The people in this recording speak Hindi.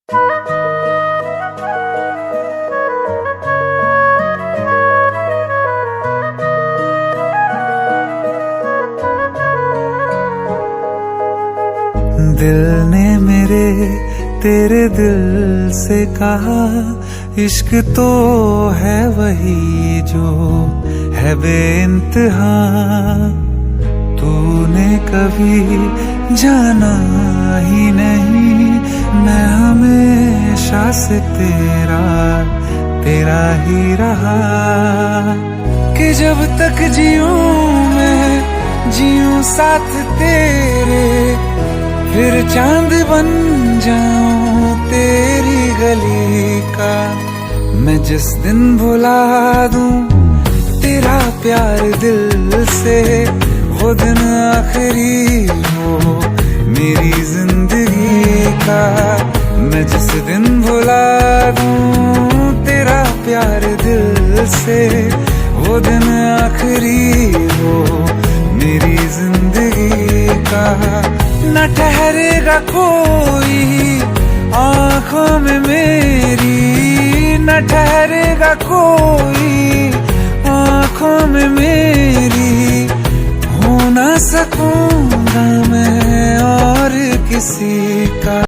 दिल ने मेरे तेरे दिल से कहा, इश्क तो है वही जो है बेइंतहा। तूने कभी जाना ही नहीं, मैं हमेशा से तेरा ही रहा। कि जब तक जीऊं मैं जीऊं साथ तेरे, फिर चांद बन जाऊं तेरी गली का। मैं जिस दिन भुला दूं तेरा प्यार दिल से, वो दिन आखिरी हो मेरी जिंदगी का। मैं जिस दिन भुला दूं तेरा प्यार दिल से, वो दिन आखिरी हो मेरी जिंदगी का। न ठहरेगा कोई आँखों में मेरी, न ठहरेगा कोई आँखों में मेरी। हो ना सकूंगा मैं और किसी का।